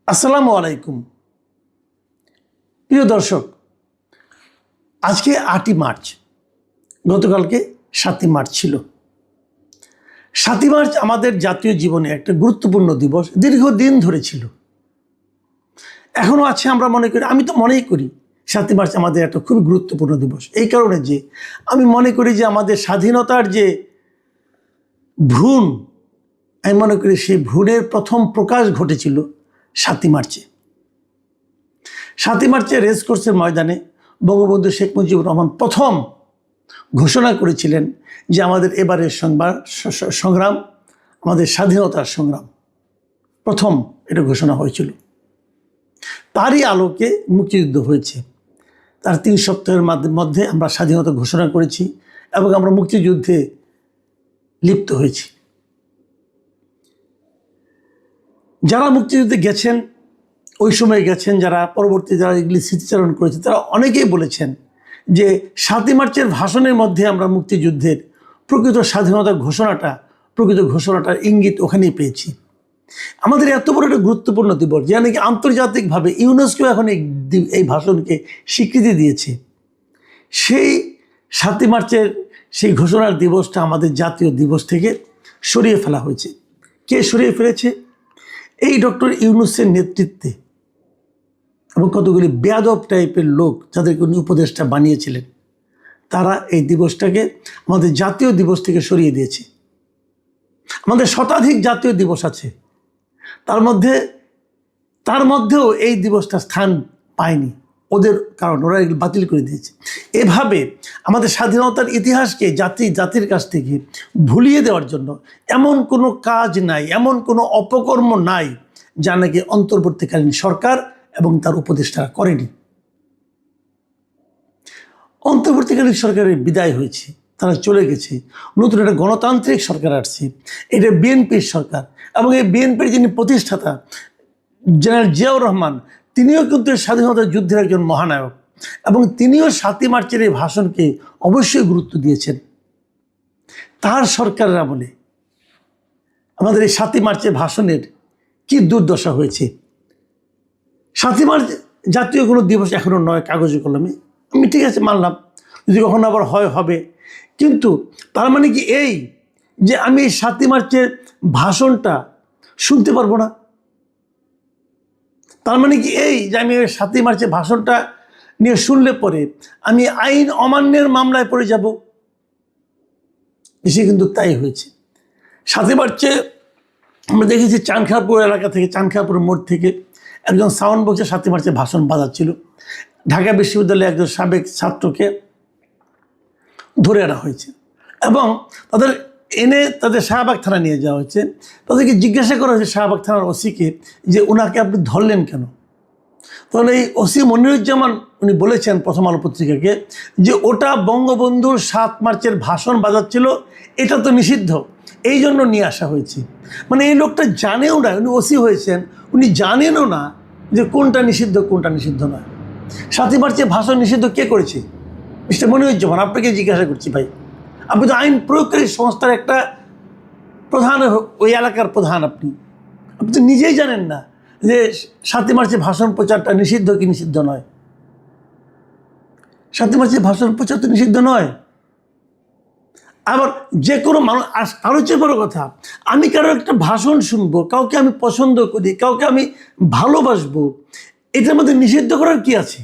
আসসালামু আলাইকুম প্রিয় দর্শক, আজকে 8ই মার্চ, গতকালকে 7ই মার্চ ছিল। 7ই মার্চ আমাদের জাতীয় জীবনে একটা গুরুত্বপূর্ণ দিবস, দীর্ঘদিন ধরে ছিল, এখনও আছে। আমরা মনে করি, আমি তো মনেই করি 7ই মার্চ আমাদের একটা খুব গুরুত্বপূর্ণ দিবস, এই কারণে যে আমি মনে করি যে আমাদের স্বাধীনতার যে ভ্রূণ, আমি মনে করি সেই ভ্রূণের প্রথম প্রকাশ ঘটেছিল 7ই মার্চে। 7ই মার্চে রেসকোর্সের ময়দানে বঙ্গবন্ধু শেখ মুজিবুর রহমান প্রথম ঘোষণা করেছিলেন যে আমাদের এবারের সংগ্রাম আমাদের স্বাধীনতার সংগ্রাম, প্রথম এটা ঘোষণা হয়েছিল। তারই আলোকে মুক্তিযুদ্ধ হয়েছে। তার 3 সপ্তাহের মধ্যে আমরা স্বাধীনতা ঘোষণা করেছি এবং আমরা মুক্তিযুদ্ধে লিপ্ত হয়েছি। যারা মুক্তিযুদ্ধে গেছেন, ওই সময় গেছেন, যারা পরবর্তী যারা এগুলি স্মৃতিচারণ করেছে, তারা অনেকেই বলেছেন যে 7ই মার্চের ভাষণের মধ্যে আমরা মুক্তিযুদ্ধের প্রকৃত স্বাধীনতার ঘোষণাটার ইঙ্গিত ওখানেই পেয়েছি। আমাদের এত বড় একটা গুরুত্বপূর্ণ দিবস, যা নাকি আন্তর্জাতিকভাবে ইউনেস্কো এখন এই ভাষণকে স্বীকৃতি দিয়েছে, সেই 7ই মার্চের সেই ঘোষণার দিবসটা আমাদের জাতীয় দিবস থেকে সরিয়ে ফেলা হয়েছে। কে সরিয়ে ফেলেছে? এই ডক্টর ইউনূসের নেতৃত্বে এবং কতগুলি বেয়াদব টাইপের লোক, যাদেরকে উনি উপদেষ্টা বানিয়েছিলেন, তারা এই দিবসটাকে আমাদের জাতীয় দিবস থেকে সরিয়ে দিয়েছে। আমাদের শতাধিক জাতীয় দিবস আছে, তার মধ্যেও এই দিবসটা স্থান পায়নি ওদের, কারণ ওরা এগুলো বাতিল করে দিয়েছে। এভাবে আমাদের স্বাধীনতার ইতিহাসকে জাতির কাছ থেকে ভুলিয়ে দেওয়ার জন্য এমন কোনো কাজ নাই, এমন কোনো অপকর্ম নাই যা নাকি অন্তর্বর্তীকালীন সরকার এবং তার উপদেষ্টারা করেনি। অন্তর্বর্তীকালীন সরকারের বিদায় হয়েছে, তারা চলে গেছে, নতুন একটা গণতান্ত্রিক সরকার আসছে। এটা বিএনপির সরকার, এবং এই বিএনপির যিনি প্রতিষ্ঠাতা জেনারেল জিয়াউর রহমান, তিনিও কিন্তু স্বাধীনতা যুদ্ধের একজন মহানায়ক, এবং তিনিও 7ই মার্চের এই ভাষণকে অবশ্যই গুরুত্ব দিয়েছেন। তার সরকারের আমলে আমাদের এই 7ই মার্চের ভাষণের কি দুর্দশা হয়েছে। 7ই মার্চ জাতীয় কোনো দিবস এখনও নয় কাগজে কলমে, আমি ঠিক আছে মানলাম, যদি কখনো আবার হবে, কিন্তু তার মানে কি এই যে আমি এই 7ই মার্চের ভাষণটা শুনতে পারবো না? তার মানে কি এই যে আমি 7ই মার্চের ভাষণটা নিয়ে শুনলে পরে আমি আইন অমান্যের মামলায় পড়ে যাব? দেশে কিন্তু তাই হয়েছে। 7ই মার্চে আমরা দেখেছি চানখাঁরপুর এলাকা থেকে, চানখাঁরপুর মোড় থেকে একজন সাউন্ড বক্সে 7ই মার্চের ভাষণ বাজাচ্ছিল। ঢাকা বিশ্ববিদ্যালয়ে একজন সাবেক ছাত্রকে ধরে আনা হয়েছে এবং তাদের শাহবাগ থানা নিয়ে যাওয়া হয়েছে। তাদেরকে জিজ্ঞাসা করা হয়েছে শাহবাগ থানার ওসিকে যে ওনাকে আপনি ধরলেন কেন? তখন এই ওসি মনিরুজ্জামান উনি বলেছেন প্রথম আলো পত্রিকাকে যে ওটা বঙ্গবন্ধুর 7 মার্চের ভাষণ বাজাচ্ছিল, এটা তো নিষিদ্ধ, এই জন্য নিয়ে আসা হয়েছে। মানে এই লোকটা জানেও না, উনি ওসি হয়েছেন, উনি জানেনও না যে কোনটা নিষিদ্ধ কোনটা নিষিদ্ধ নয়। 7ই মার্চের ভাষণ নিষিদ্ধ কে করেছে? মিস্টার মনিরুজ্জামান, আপনাকে জিজ্ঞাসা করছি ভাই, আপনি তো আইন প্রয়োগকারী সংস্থার একটা প্রধান, ওই এলাকার প্রধান, আপনি তো নিজেই জানেন না যে 7ই মার্চে ভাষণ প্রচারটা নিষিদ্ধ কি নিষিদ্ধ নয়। 7ই মার্চে ভাষণ প্রচার তো নিষিদ্ধ নয়। আবার যে কোনো মানুষ, আরও চেয়ে বড় কথা, আমি কারো একটা ভাষণ শুনবো, কাউকে আমি পছন্দ করি, কাউকে আমি ভালোবাসবো, এটার মধ্যে নিষিদ্ধ করার কি আছে?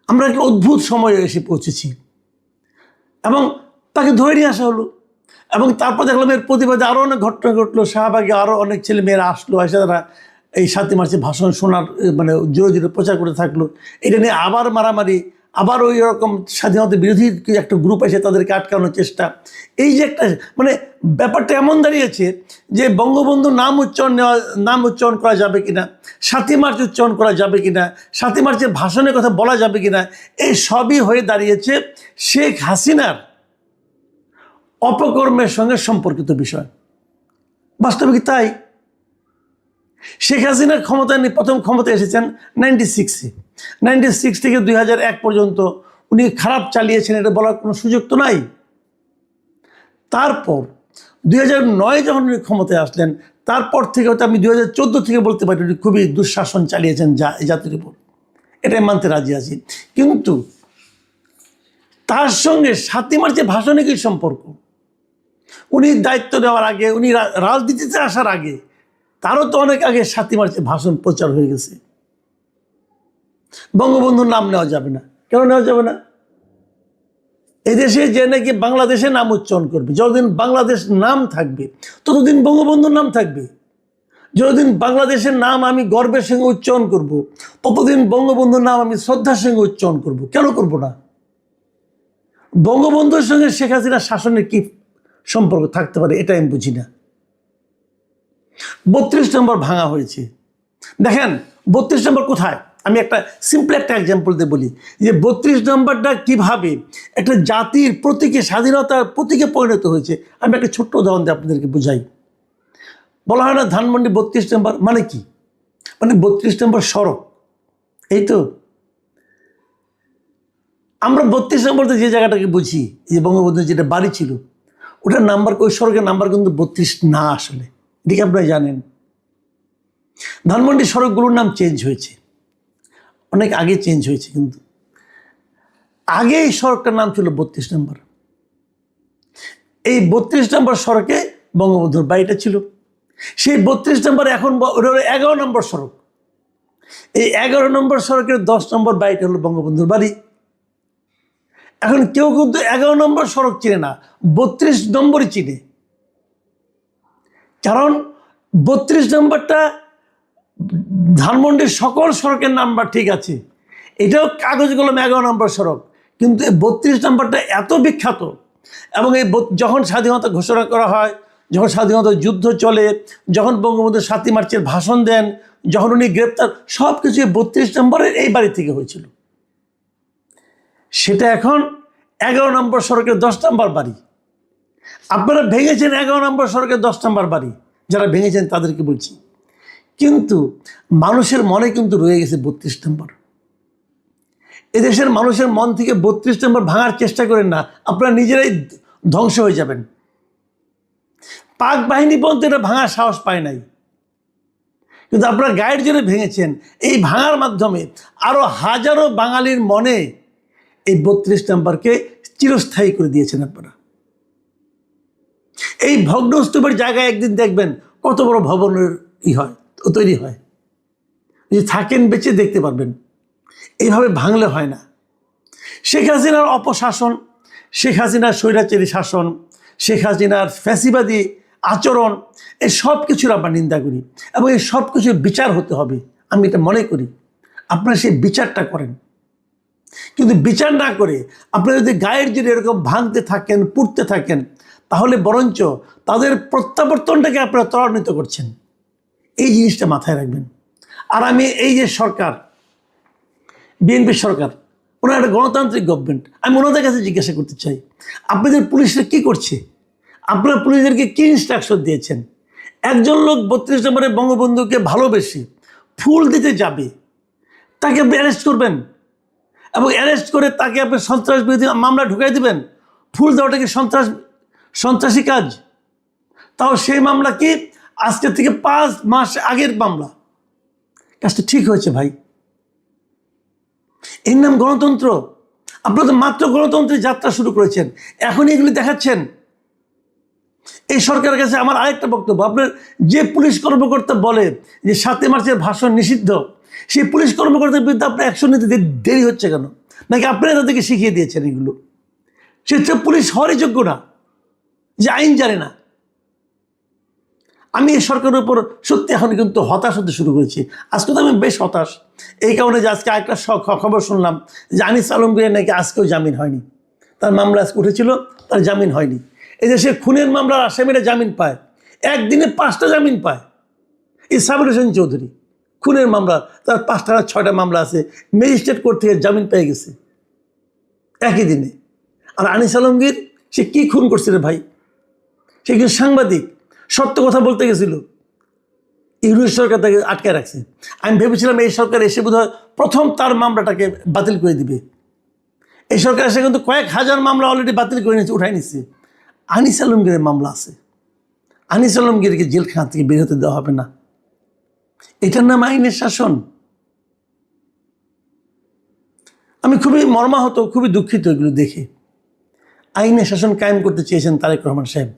আমরা একটা অদ্ভুত সময়ে এসে পৌঁছেছি এবং তাকে ধরে নিয়ে আসা হলো, এবং তারপর দেখলাম এর প্রতিবাদে আরও অনেক ঘটনা ঘটলো। শাহবাগে আরও অনেক ছেলে মেয়েরা আসলো, এসে তারা এই 7ই মার্চে ভাষণ শোনার মানে জোরে জোরে প্রচার করে থাকলো। এটা নিয়ে আবার মারামারি, আবার ওই রকম স্বাধীনতা বিরোধী একটা গ্রুপ এসে তাদেরকে আটকানোর চেষ্টা। এই যে একটা মানে ব্যাপারটা এমন দাঁড়িয়েছে যে বঙ্গবন্ধুর নাম উচ্চারণ করা যাবে কিনা, 7ই মার্চ উচ্চারণ করা যাবে কিনা, 7ই মার্চের ভাষণের কথা বলা যাবে কিনা, এই সবই হয়ে দাঁড়িয়েছে শেখ হাসিনার অপকর্মের সঙ্গে সম্পর্কিত বিষয়। বাস্তবিক তাই। শেখ হাসিনা প্রথম ক্ষমতায় এসেছেন 96 থেকে 2001 পর্যন্ত উনি খারাপ চালিয়েছেন, এটা বলার কোনো সুযোগ তো নাই। তারপর 2009 যখন উনি ক্ষমতায় আসলেন, তারপর থেকে হয়তো আমি 2014 থেকে বলতে পারি উনি খুবই দুঃশাসন চালিয়েছেন এই জাতির উপর, এটাই মানতে রাজি আছি। কিন্তু তার সঙ্গে 7ই মার্চের ভাষণে কি সম্পর্ক? উনি দায়িত্ব নেওয়ার আগে, উনি রাজনীতিতে আসার আগে, তারও তো অনেক আগে 7ই মার্চের ভাষণ প্রচার হয়ে গেছে। বঙ্গবন্ধুর নাম নেওয়া যাবে না, কেন নেওয়া যাবে না? এদেশে যে নাকি বাংলাদেশের নাম উচ্চারণ করবে, যতদিন বাংলাদেশ নাম থাকবে ততদিন বঙ্গবন্ধুর নাম থাকবে। যতদিন বাংলাদেশের নাম আমি গর্বের সঙ্গে উচ্চারণ করব, ততদিন বঙ্গবন্ধুর নাম আমি শ্রদ্ধার সঙ্গে উচ্চারণ করব। কেন করব না? বঙ্গবন্ধুর সঙ্গে শেখ হাসিনার শাসনের কি সম্পর্ক থাকতে পারে, এটা আমি বুঝি না। 32 নম্বর ভাঙা হয়েছে। দেখেন 32 নম্বর কোথায়, আমি একটা সিম্পল একটা এক্সাম্পল দিয়ে বলি যে 32 নম্বরটা কিভাবে একটা জাতির প্রতীকে, স্বাধীনতার প্রতীকে পরিণত হয়েছে। আমি একটা ছোট্ট উদাহরণ দিয়ে আপনাদেরকে বুঝাই। বলা হয় না ধানমন্ডি 32 নম্বর মানে কি? মানে 32 নম্বর সড়ক। এই তো আমরা 32 নম্বরতে যে জায়গাটাকে বুঝি, যে বঙ্গবন্ধুর যেটা বাড়ি ছিল, ওটার নাম্বার, ওই সড়কের নাম্বার কিন্তু 32 না আসলে, এদিকে আপনারা জানেন। ধানমন্ডি সড়কগুলোর নাম চেঞ্জ হয়েছে, অনেক আগে চেঞ্জ হয়েছে, কিন্তু আগে এই সড়কটার নাম ছিল 32 নম্বর। এই 32 নম্বর সড়কে বঙ্গবন্ধুর বাড়িটা ছিল। সেই 32 নম্বর এখন 11 নম্বর সড়ক। এই 11 নম্বর সড়কের 10 নম্বর বাড়িটা হলো বঙ্গবন্ধুর বাড়ি। এখন কেউ কিন্তু 11 নম্বর সড়ক চিনে না, 32 নম্বরই চিনে। কারণ 32 নম্বরটা ধানমন্ডির সকল সড়কের নাম্বার ঠিক আছে, এটাও কাগজ কলমে 11 নম্বর সড়ক, কিন্তু এই 32 নম্বরটা এত বিখ্যাত। এবং এই যখন স্বাধীনতা ঘোষণা করা হয়, যখন স্বাধীনতা যুদ্ধ চলে, যখন বঙ্গবন্ধু 7ই মার্চের ভাষণ দেন, যখন উনি গ্রেপ্তার, সব কিছু 32 নম্বরের এই বাড়ি থেকে হয়েছিল। সেটা এখন 11 নম্বর সড়কের 10 নম্বর বাড়ি। আপনারা ভেঙেছেন 11 নম্বর সড়কের 10 নম্বর বাড়ি, যারা ভেঙেছেন তাদেরকে বলছি। কিন্তু মানুষের মনে কিন্তু রয়ে গেছে 32 নম্বর। এদেশের মানুষের মন থেকে 32 নম্বর ভাঙার চেষ্টা করেন না, আপনারা নিজেরাই ধ্বংস হয়ে যাবেন। পাক বাহিনী পর্যন্ত এটা ভাঙার সাহস পায় নাই, কিন্তু আপনারা গায়ের জোরে ভেঙেছেন। এই ভাঙার মাধ্যমে আরো হাজারো বাঙালির মনে এই 32 নম্বরকে চিরস্থায়ী করে দিয়েছেন আপনারা। এই ভগ্নস্তূপের জায়গায় একদিন দেখবেন কত বড় ভবনের তৈরি হয়, যদি থাকেন বেঁচে দেখতে পারবেন। এইভাবে ভাঙলে হয় না। শেখ হাসিনার অপশাসন, শেখ হাসিনার স্বৈরাচারী শাসন, শেখ হাসিনার ফ্যাসিবাদী আচরণ, এই সব কিছুর আমরা নিন্দা করি এবং এই সব কিছুর বিচার হতে হবে, আমি এটা মনে করি। আপনারা সেই বিচারটা করেন, কিন্তু বিচার না করে আপনারা যদি গায়ের জোরে এরকম ভাঙতে থাকেন, পুড়তে থাকেন, তাহলে বরঞ্চ তাদের প্রত্যাবর্তনটাকে আপনারা ত্বরান্বিত করছেন। এই জিনিসটা মাথায় রাখবেন। আর আমি এই যে সরকার, বিএনপি সরকার, ওনার একটা গণতান্ত্রিক গভর্নমেন্ট, আমি ওনাদের কাছে জিজ্ঞাসা করতে চাই, আপনাদের পুলিশরা কি করছে? আপনারা পুলিশদেরকে কি ইনস্ট্রাকশন দিয়েছেন? একজন লোক 32 নম্বরে বঙ্গবন্ধুকে ভালোবেসে ফুল দিতে যাবে, তাকে আপনি অ্যারেস্ট করবেন এবং অ্যারেস্ট করে তাকে আপনি সন্ত্রাস বিরোধী মামলা ঢুকাই দিবেন? ফুল দেওয়াটা কি সন্ত্রাসী কাজ? তাও সেই মামলা কি আজকে থেকে 5 মাস আগের মামলা। কাজটা ঠিক হয়েছে ভাই? এর নাম গণতন্ত্র? আপনারা তো মাত্র গণতন্ত্রের যাত্রা শুরু করেছেন, এখনই এগুলি দেখাচ্ছেন। এই সরকারের কাছে আমার আরেকটা বক্তব্য, আপনার যে পুলিশ কর্মকর্তা বলে যে 7ই মার্চের ভাষণ নিষিদ্ধ, সেই পুলিশ কর্মকর্তার বিরুদ্ধে আপনার অ্যাকশন নিতে দেরি হচ্ছে কেন? নাকি আপনারা তাদেরকে শিখিয়ে দিয়েছেন এগুলো? সে পুলিশ হওয়ারই যোগ্য না, যে আইন জানে না। আমি এই সরকারের উপর সত্যি এখন কিন্তু হতাশ হতে শুরু করেছি। আজকে তো আমি বেশ হতাশ, এই কারণে যে আজকে আরেকটা খবর শুনলাম যে আনিস আলমগীরের নাকি আজকেও জামিন হয়নি। তার মামলা আজকে উঠেছিল, তার জামিন হয়নি। এই যে সে খুনের মামলার আসামিরা জামিন পায়, একদিনে 5টা জামিন পায়। এই সাবির হোসেন চৌধুরী খুনের মামলা, তার 5টা 6টা মামলা আছে, ম্যাজিস্ট্রেট কোর্ট থেকে জামিন পেয়ে গেছে একই দিনে। আর আনিস আলমগীর, সে কি খুন করছে রে ভাই? সে কিন্তু সাংবাদিক, সত্য কথা বলতে গেছিল, ইউনিট সরকার তাকে আটকে রাখছে। আমি ভেবেছিলাম এই সরকার এসে বোধহয় প্রথম তার মামলাটাকে বাতিল করে দিবে। এই সরকার এসে কিন্তু কয়েক হাজার মামলা অলরেডি বাতিল করে নিচ্ছে, উঠাই নিচ্ছে। আনিস আলমগীরের মামলা আছে, আনিস আলমগীরকে জেলখানা থেকে বের হতে দেওয়া হবে না। এটার নাম আইনের শাসন? আমি খুবই মর্মাহত, খুবই দুঃখিত এগুলো দেখে। আইনের শাসন কায়েম করতে চেয়েছেন তারেক রহমান সাহেব।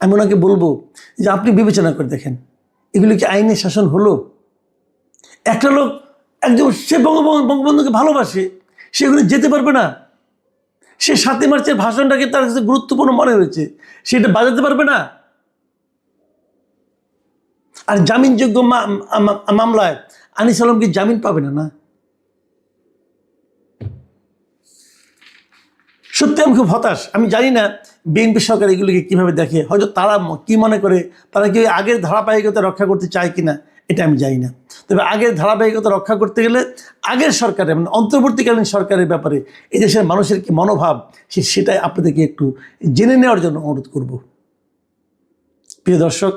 আমি ওনাকে বলবো যে আপনি বিবেচনা করে দেখেন, এগুলো কি আইনের শাসন হলো? একটা লোক একদম সে বঙ্গবন্ধুকে ভালোবাসে, সেগুলো যেতে পারবে না? সে 7ই মার্চের ভাষণটাকে তার কাছে গুরুত্বপূর্ণ মনে হয়েছে, সেটা বাজাতে পারবে না? আর জামিনযোগ্য মামলায় আনিস আলমকে জামিন পাবে না? সত্যি আমি খুব হতাশ। আমি জানি না বিএনপি সরকার এগুলিকে কীভাবে দেখে। হয়তো তারা কি মনে করে, তারা কি আগের ধারাবাহিকতা রক্ষা করতে চায় কিনা এটা আমি জানি না। তবে আগের ধারাবাহিকতা রক্ষা করতে গেলে আগের সরকারের, মানে অন্তর্বর্তীকালীন সরকারের ব্যাপারে এই দেশের মানুষের কি মনোভাব, সেটাই আপনাদেরকে একটু জেনে নেওয়ার জন্য অনুরোধ করব। প্রিয় দর্শক,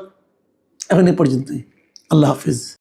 এখন এ পর্যন্তই। আল্লাহ হাফিজ।